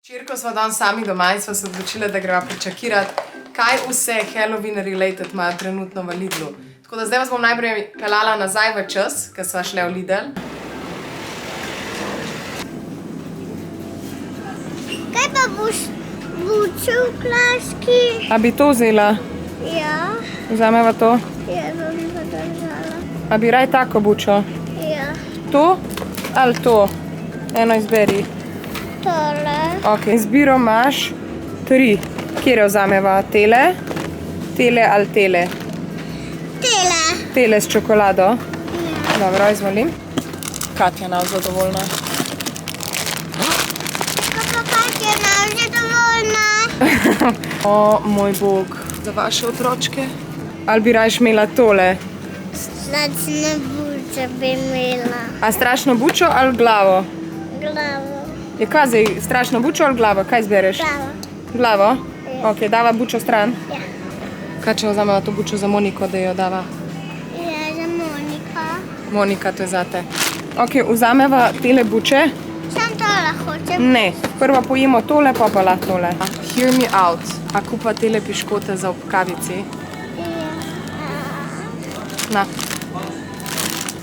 Čirko sva danes sami doma in sva se odločila, da greva prečakirati, kaj vse Halloween related imajo trenutno v Lidlu. Tako da zdaj vas bom najprej peljala nazaj v čas, ker sva šle v Lidl. Kaj pa boš bučil v klaški? A bi to vzela? Ja. Vzameva to? Ja, bom pa držala. A bi raj tako bučo? Ja. To ali to? Eno izberi. Tole. Ok, izbiro imaš 3. Kjere vzameva? Tele? Tele ali tele? Tele. Tele s čokolado? Ja. Dobro, izvolim. Katja nav zadovoljna. Kako Katja nam že dovoljna? O, moj bog. Za vaše otročke? Ali bi rajš imela tole? Strašno buče bi imela. A strašno bučo ali glavo? Glavo. Je kaj zdaj? Strašno bučo ali glavo? Kaj izbereš? Glavo. Glavo? Ja. Ok, dava bučo stran. Ja. Kaj če vzameva to bučo za Moniko, da jo dava? Ja, za Monika. Monika, to je zate. Ok, vzameva tele buče. Sam tole hočem. Ne, prvo pojemo tole, pa pa lahko tole. Hear me out. A kupa tele piškote za ob kavici? Ja. Na.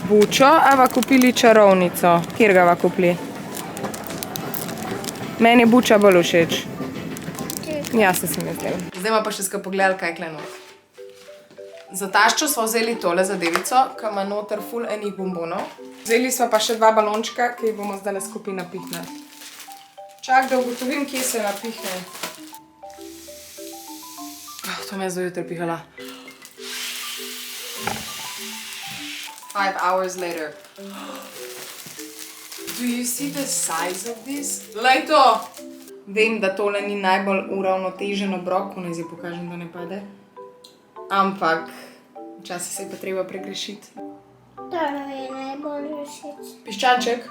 Bučo, ava kupili čarovnico. Kjer ga va kupili? Meni je buča bolj všeč. Ja, se mi zdaj. Zdaj pa še skupaj pogledali, kaj je kle not. Za taščo smo vzeli tole zadevico, ki ima noter ful enih bombonov. Vzeli smo pa še 2 balončka, ki jih bomo zdaj skupaj napihnili. Čak, da ugotovim, kje se napihne. To me je zdaj jutri pihala. 5 hours later. Do you see the size of this? Glej to! Vem, da tole ni najbolj uravnotežen obrok, naj zdaj pokažem, da ne pade. Ampak, včasih se je pa treba pregrešiti. Tole mi je najbolj všeč. Piščanček?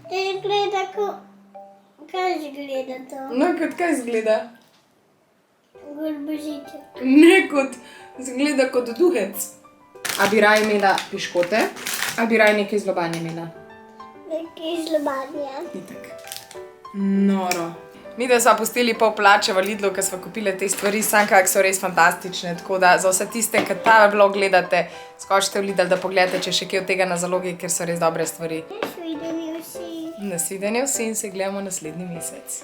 To izgleda kot... Kaj izgleda to? No, kot kaj izgleda? Kot božiček. Ne kot, izgleda kot duhec. A bi raj imela piškote? A bi raj nekaj zlobanja imela? Nekaj zlobanja. Itak. Noro. Mi da sva pustili pol plače v Lidlu, ker sva kupili te stvari, sam kak so res fantastične, tako da za vse tiste, ki ta vlog gledate, skočite v Lidl, da pogledate, če še kaj od tega na zalogi, ker so res dobre stvari. Nasvidenje vsi. Nasvidenje vsi in se gledamo naslednji mesec.